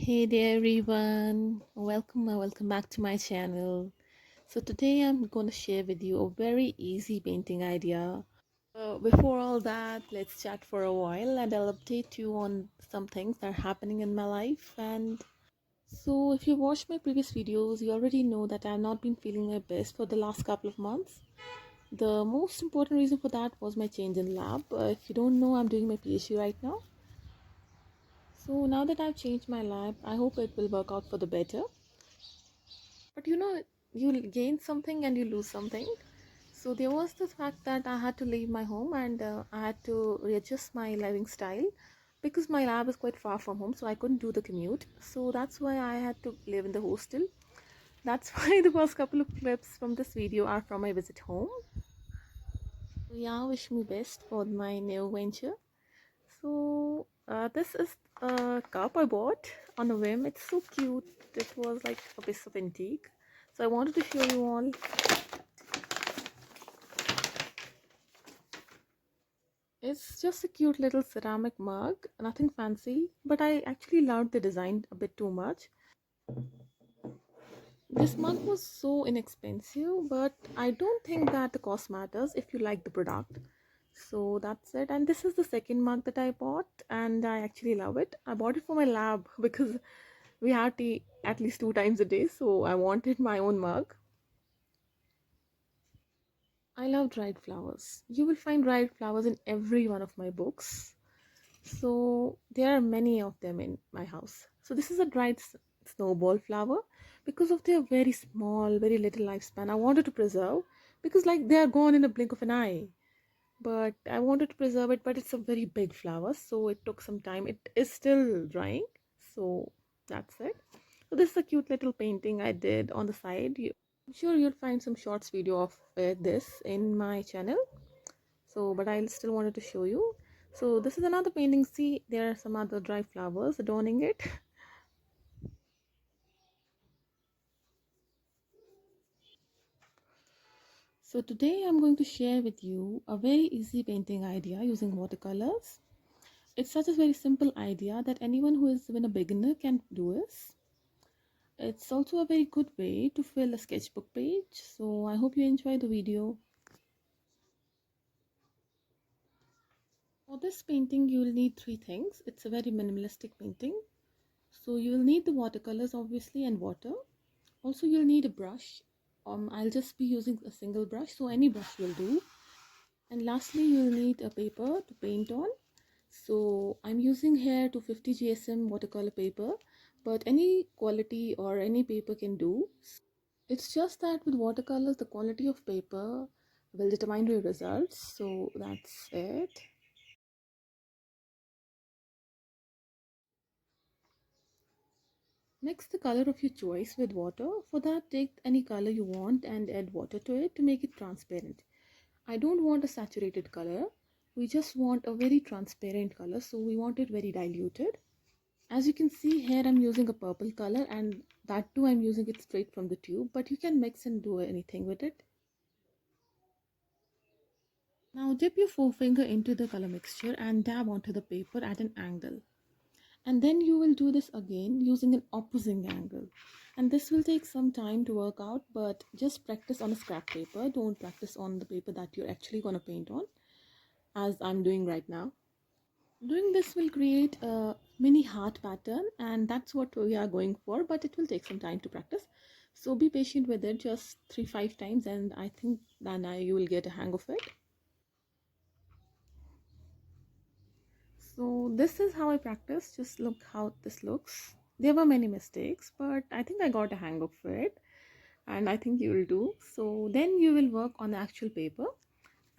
Hey there everyone, welcome back to my channel. So today I'm going to share with you a very easy painting idea. Before all that, let's chat for a while and I'll update you on some things that are happening in my life. And so if you watched my previous videos, you already know that I've not been feeling my best for the last couple of months. The most important reason for that was my change in lab. If you don't know, I'm doing my PhD right now. So now that I've changed my lab, I hope it will work out for the better. But you gain something and you lose something. So there was the fact that I had to leave my home and I had to readjust my living style because my lab is quite far from home, so I couldn't do the commute. So that's why I had to live in the hostel. That's why the first couple of clips from this video are from my visit home. So yeah, wish me best for my new venture. So this is a cup I bought on a whim. It's so cute. It was like a piece of antique. So I wanted to show you all. It's just a cute little ceramic mug, nothing fancy, but I actually loved the design a bit too much. This mug was so inexpensive, but I don't think that the cost matters if you like the product. So that's it. And this is the second mug that I bought, and I actually love it. I bought it for my lab because we have tea at least 2 times a day, so I wanted my own mug. I love dried flowers. You will find dried flowers in every one of my books. So there are many of them in my house. So this is a dried snowball flower. Because of their very small, very little lifespan, I wanted to preserve because like they are gone in a blink of an eye. But I wanted to preserve it, but it's a very big flower, so it took some time. It is still drying, so that's it. So this is a cute little painting I did on the side. I'm sure you'll find some shorts video of this in my channel. So but I still wanted to show you. So this is another painting. See, there are some other dry flowers adorning it. So today I'm going to share with you a very easy painting idea using watercolors. It's such a very simple idea that anyone who is even a beginner can do this. It's also a very good way to fill a sketchbook page. So I hope you enjoy the video. For this painting, you will need three things. It's a very minimalistic painting. So you will need the watercolors obviously and water. Also you'll need a brush. I'll just be using a single brush, so any brush will do. And lastly, you'll need a paper to paint on. So I'm using here 250 GSM watercolor paper, but any quality or any paper can do. It's just that with watercolors, the quality of paper will determine your results. So that's it. Mix the color of your choice with water. For that, take any color you want and add water to it to make it transparent. I don't want a saturated color. We just want a very transparent color. So we want it very diluted. As you can see here, I'm using a purple color and that too I'm using it straight from the tube, but you can mix and do anything with it. Now dip your forefinger into the color mixture and dab onto the paper at an angle. And then you will do this again using an opposing angle. And this will take some time to work out, but just practice on a scrap paper. Don't practice on the paper that you're actually going to paint on, as I'm doing right now. Doing this will create a mini heart pattern, and that's what we are going for, but it will take some time to practice. So be patient with it, just 3-5 times, and I think then you will get a hang of it. So this is how I practice. Just look how this looks. There were many mistakes, but I think I got a hang of it, and I think you will do. So then you will work on the actual paper,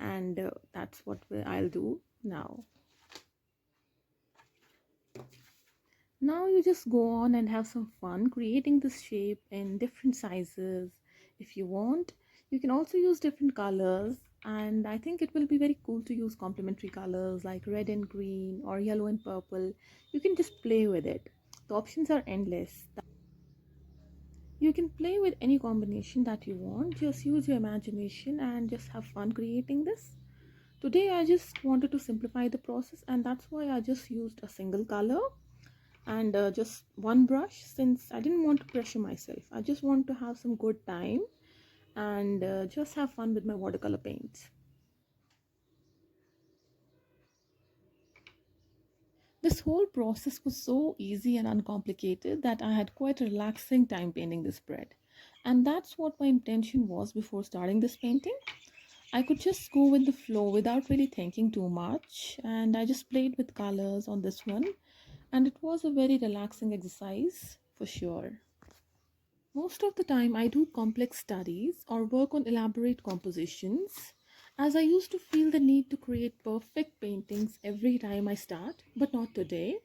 and that's what I'll do now. Now you just go on and have some fun creating this shape in different sizes. If you want, you can also use different colors, and I think it will be very cool to use complementary colors like red and green or yellow and purple. You can just play with it. The options are endless. You can play with any combination that you want. Just use your imagination and just have fun creating this. Today I just wanted to simplify the process, and that's why I just used a single color. and just one brush, since I didn't want to pressure myself. I just want to have some good time and just have fun with my watercolor paints. This whole process was so easy and uncomplicated that I had quite a relaxing time painting this spread. And that's what my intention was before starting this painting. I could just go with the flow without really thinking too much, and I just played with colors on this one, and it was a very relaxing exercise for sure. Most of the time, I do complex studies or work on elaborate compositions, as I used to feel the need to create perfect paintings every time I start, but not today.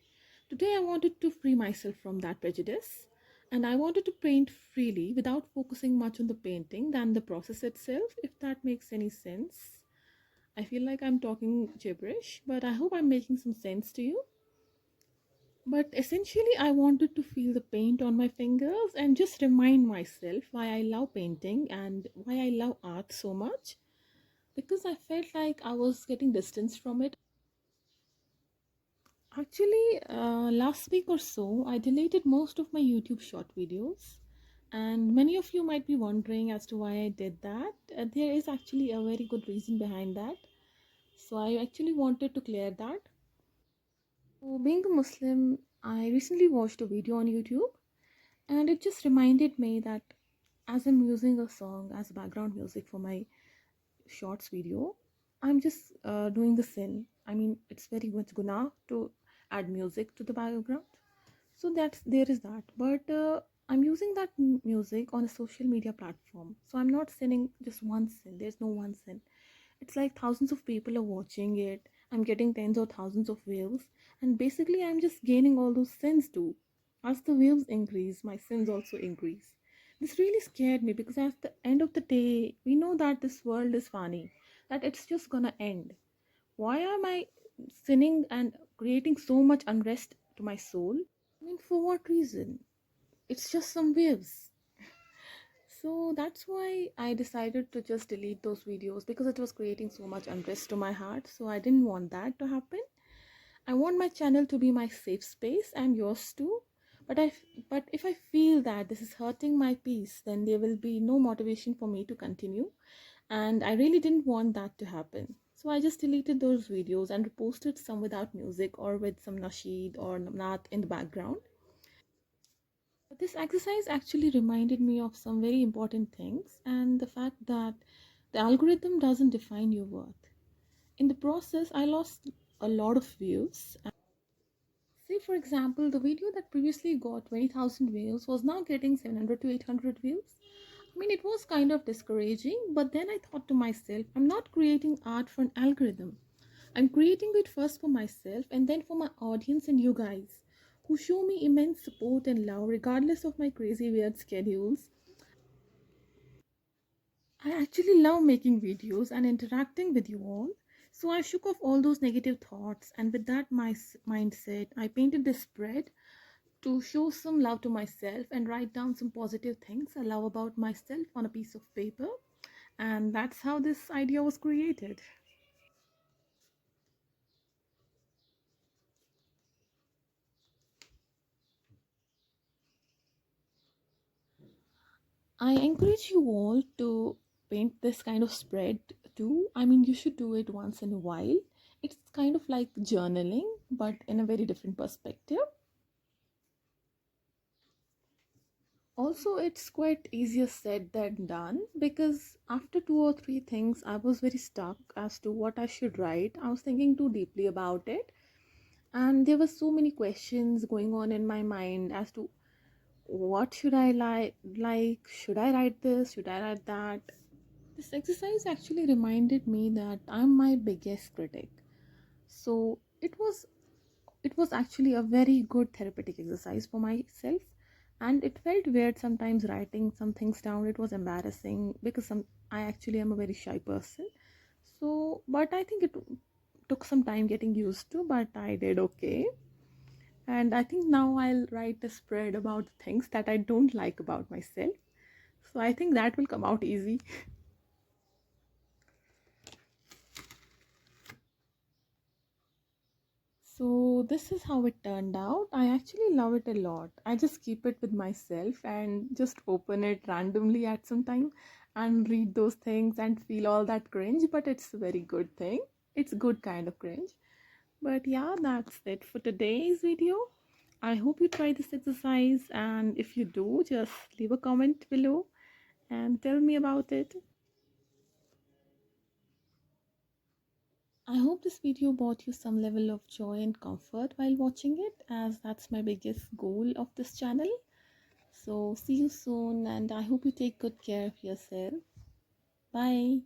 Today, I wanted to free myself from that prejudice, and I wanted to paint freely without focusing much on the painting than the process itself, if that makes any sense. I feel like I'm talking gibberish, but I hope I'm making some sense to you. But essentially, I wanted to feel the paint on my fingers and just remind myself why I love painting and why I love art so much, because I felt like I was getting distance from it. Actually, last week or so, I deleted most of my YouTube short videos, and many of you might be wondering as to why I did that. There is actually a very good reason behind that. So, I actually wanted to clear that. So, being a Muslim, I recently watched a video on YouTube, and it just reminded me that as I'm using a song as background music for my shorts video, I'm just doing the sin. I mean, it's very much guna to add music to the background. So that's there is that. But I'm using that music on a social media platform. So I'm not sinning just one sin. There's no one sin. It's like thousands of people are watching it. I'm getting tens or thousands of views, and basically I'm just gaining all those sins too. As the views increase, my sins also increase. This really scared me because at the end of the day, we know that this world is funny, that it's just gonna end. Why am I sinning and creating so much unrest to my soul? I mean, for what reason? It's just some waves. So that's why I decided to just delete those videos, because it was creating so much unrest to my heart. So I didn't want that to happen. I want my channel to be my safe space and yours too. But if I feel that this is hurting my peace, then there will be no motivation for me to continue. And I really didn't want that to happen. So I just deleted those videos and reposted some without music or with some nasheed or naat in the background. But this exercise actually reminded me of some very important things, and the fact that the algorithm doesn't define your worth. In the process, I lost a lot of views. Say, for example, the video that previously got 20,000 views was now getting 700 to 800 views. I mean, it was kind of discouraging, but then I thought to myself, I'm not creating art for an algorithm. I'm creating it first for myself and then for my audience and you guys who show me immense support and love regardless of my crazy weird schedules. I actually love making videos and interacting with you all. So I shook off all those negative thoughts, and with that mindset, I painted this spread to show some love to myself and write down some positive things I love about myself on a piece of paper. And that's how this idea was created. I encourage you all to paint this kind of spread too. I mean, you should do it once in a while. It's kind of like journaling, but in a very different perspective. Also, it's quite easier said than done, because after two or three things, I was very stuck as to what I should write. I was thinking too deeply about it, and there were so many questions going on in my mind as to what should I like, should I write this, should I write that. This exercise actually reminded me that I'm my biggest critic. So it was actually a very good therapeutic exercise for myself, and it felt weird sometimes writing some things down. It was embarrassing because I actually am a very shy person. So but I think it took some time getting used to, but I did okay. And I think now I'll write a spread about things that I don't like about myself. So I think that will come out easy. So this is how it turned out. I actually love it a lot. I just keep it with myself and just open it randomly at some time and read those things and feel all that cringe, but it's a very good thing. It's good kind of cringe. But yeah, that's it for today's video. I hope you try this exercise, and if you do, just leave a comment below and tell me about it. I hope this video brought you some level of joy and comfort while watching it, as that's my biggest goal of this channel. So see you soon, and I hope you take good care of yourself. Bye.